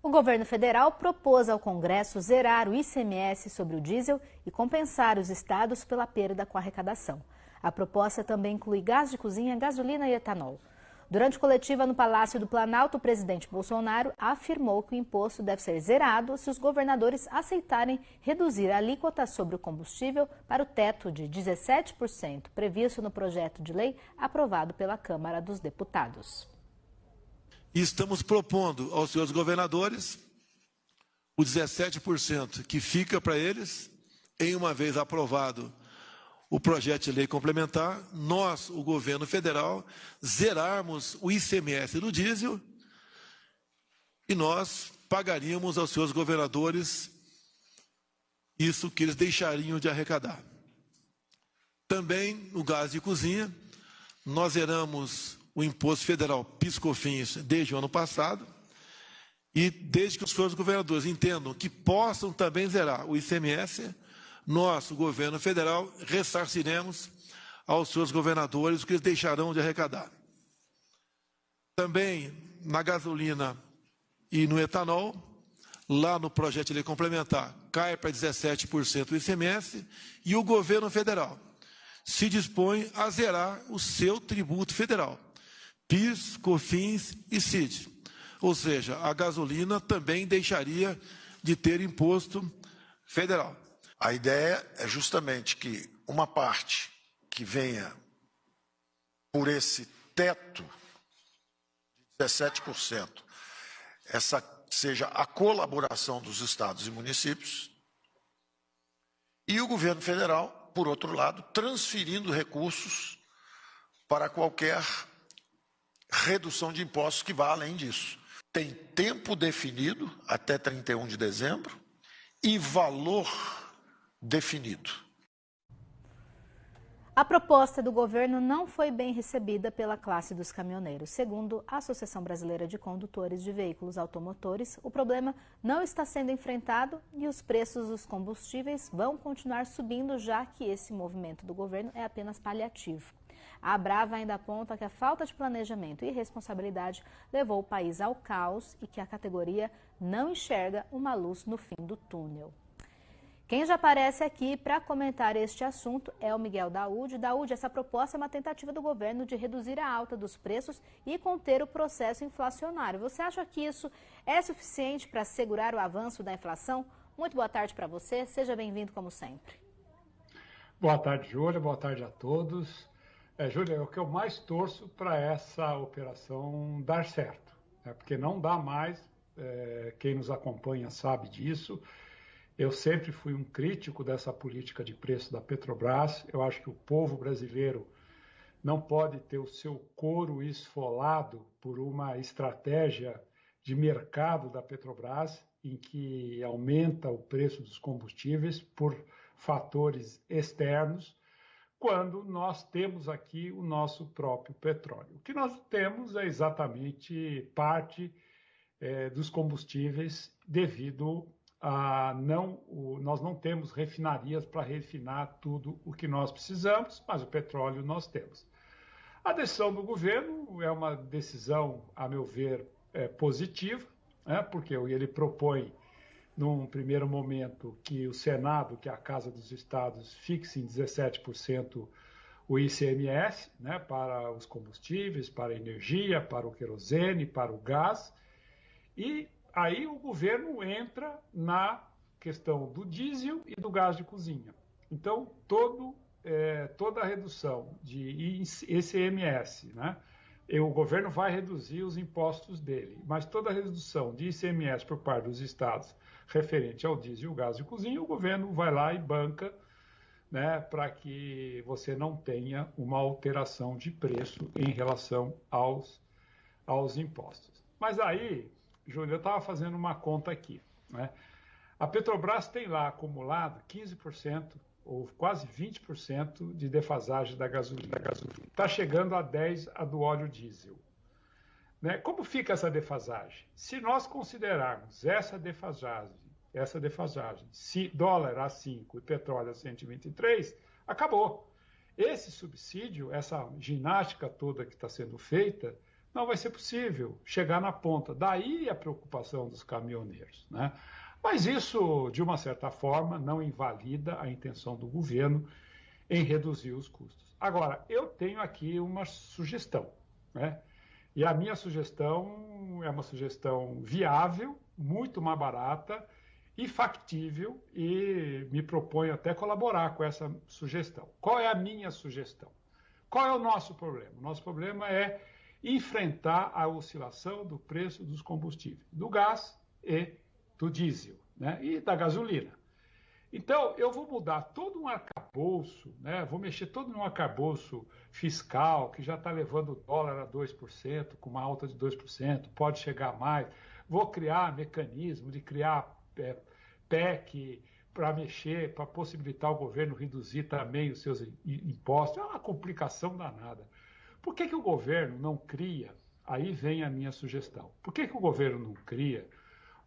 O governo federal propôs ao Congresso zerar o ICMS sobre o diesel e compensar os estados pela perda com a arrecadação. A proposta também inclui gás de cozinha, gasolina e etanol. Durante coletiva no Palácio do Planalto, o presidente Bolsonaro afirmou que o imposto deve ser zerado se os governadores aceitarem reduzir a alíquota sobre o combustível para o teto de 17%, previsto no projeto de lei aprovado pela Câmara dos Deputados. E estamos propondo aos senhores governadores o 17% que fica para eles, em uma vez aprovado o projeto de lei complementar, nós, o governo federal, zerarmos o ICMS do diesel e nós pagaríamos aos seus governadores isso que eles deixariam de arrecadar. Também, no gás de cozinha, nós zeramos o imposto federal PIS/COFINS desde o ano passado e desde que os senhores governadores entendam que possam também zerar o ICMS, nós, o governo federal, ressarciremos aos seus governadores o que eles deixarão de arrecadar. Também na gasolina e no etanol, lá no projeto de lei complementar, cai para 17% o ICMS e o governo federal se dispõe a zerar o seu tributo federal, PIS, COFINS e CID. Ou seja, a gasolina também deixaria de ter imposto federal. A ideia é justamente que uma parte que venha por esse teto de 17%, essa seja a colaboração dos estados e municípios, e o governo federal, por outro lado, transferindo recursos para qualquer redução de impostos que vá além disso. Tem tempo definido, até 31 de dezembro, e valor definido. A proposta do governo não foi bem recebida pela classe dos caminhoneiros. Segundo a Associação Brasileira de Condutores de Veículos Automotores, o problema não está sendo enfrentado e os preços dos combustíveis vão continuar subindo, já que esse movimento do governo é apenas paliativo. A Abrava ainda aponta que a falta de planejamento e responsabilidade levou o país ao caos e que a categoria não enxerga uma luz no fim do túnel. Quem já aparece aqui para comentar este assunto é o Miguel Daúde. Daúde, essa proposta é uma tentativa do governo de reduzir a alta dos preços e conter o processo inflacionário. Você acha que isso é suficiente para segurar o avanço da inflação? Muito boa tarde para você, seja bem-vindo como sempre. Boa tarde, Júlia, boa tarde a todos. Júlia, é o que eu mais torço para essa operação dar certo, né? Porque não dá mais, quem nos acompanha sabe disso. Eu sempre fui um crítico dessa política de preço da Petrobras. Eu acho que o povo brasileiro não pode ter o seu couro esfolado por uma estratégia de mercado da Petrobras, em que aumenta o preço dos combustíveis por fatores externos, quando nós temos aqui o nosso próprio petróleo. O que nós temos é exatamente parte dos combustíveis devido nós não temos refinarias para refinar tudo o que nós precisamos, mas o petróleo nós temos. A decisão do governo é uma decisão, a meu ver, positiva, né, porque ele propõe, num primeiro momento, que o Senado, que é a Casa dos Estados, fixe em 17% o ICMS, né, para os combustíveis, para a energia, para o querosene, para o gás, e aí o governo entra na questão do diesel e do gás de cozinha. Então, toda a redução de ICMS, né? O governo vai reduzir os impostos dele, mas toda a redução de ICMS por parte dos estados referente ao diesel e o gás de cozinha, o governo vai lá e banca, né, para que você não tenha uma alteração de preço em relação aos impostos. Mas aí, Júlia, eu estava fazendo uma conta aqui, né? A Petrobras tem lá acumulado 15% ou quase 20% de defasagem da gasolina. Está chegando a 10% a do óleo diesel, né? Como fica essa defasagem? Se nós considerarmos essa defasagem, se dólar a 5 e petróleo a 123, acabou. Esse subsídio, essa ginástica toda que está sendo feita, não vai ser possível chegar na ponta. Daí a preocupação dos caminhoneiros, né? Mas isso, de uma certa forma, não invalida a intenção do governo em reduzir os custos. Agora, eu tenho aqui uma sugestão, né? E a minha sugestão é uma sugestão viável, muito mais barata e factível, e me proponho até colaborar com essa sugestão. Qual é a minha sugestão? Qual é o nosso problema? O nosso problema é enfrentar a oscilação do preço dos combustíveis, do gás e do diesel, né? E da gasolina. Então, eu vou mudar todo um arcabouço, né? Vou mexer todo um arcabouço fiscal, que já está levando o dólar a 2%, com uma alta de 2%, pode chegar a mais. Vou criar mecanismo de criar PEC para mexer, para possibilitar o governo reduzir também os seus impostos. É uma complicação danada. Por que o governo não cria? Aí vem a minha sugestão. Por que o governo não cria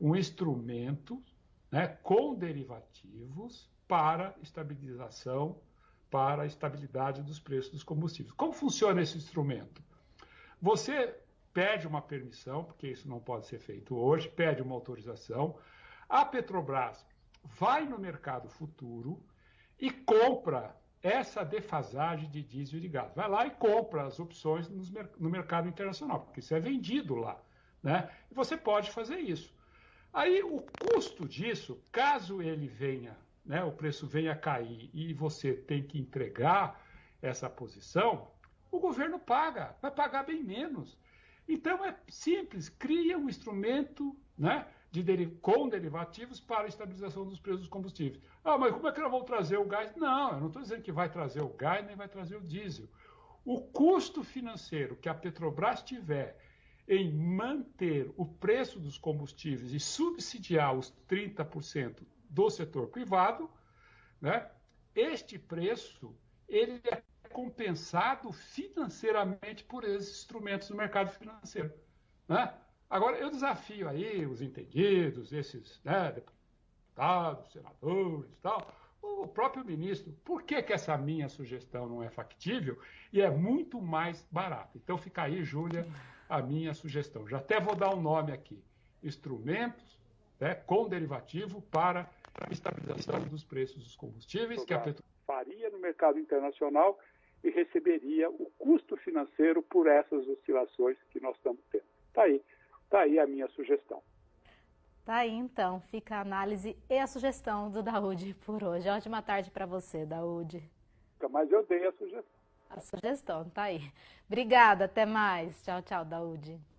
um instrumento, né, com derivativos para estabilização, para a estabilidade dos preços dos combustíveis? Como funciona esse instrumento? Você pede uma permissão, porque isso não pode ser feito hoje, pede uma autorização, a Petrobras vai no mercado futuro e compra essa defasagem de diesel e de gás. Vai lá e compra as opções no mercado internacional, porque isso é vendido lá, né? E você pode fazer isso. Aí o custo disso, caso ele venha, né, o preço venha a cair e você tem que entregar essa posição, o governo paga, vai pagar bem menos. Então é simples, cria um instrumento, né, com derivativos para a estabilização dos preços dos combustíveis. Ah, mas como é que nós vamos trazer o gás? Não, eu não estou dizendo que vai trazer o gás nem vai trazer o diesel. O custo financeiro que a Petrobras tiver em manter o preço dos combustíveis e subsidiar os 30% do setor privado, né, este preço ele é compensado financeiramente por esses instrumentos do mercado financeiro, né? Agora, eu desafio aí os entendidos, esses, né, deputados, senadores e tal, o próprio ministro, por que essa minha sugestão não é factível e é muito mais barata? Então, fica aí, Júlia, a minha sugestão. Já até vou dar um nome aqui. Instrumentos, né, com derivativo para a estabilização dos preços dos combustíveis, que a Petrobras faria no mercado internacional e receberia o custo financeiro por essas oscilações que nós estamos tendo. Está aí a minha sugestão. Tá aí, então. Fica a análise e a sugestão do Daúde por hoje. Ótima tarde para você, Daúde. Mas eu dei a sugestão. A sugestão, tá aí. Obrigada, até mais. Tchau, tchau, Daúde.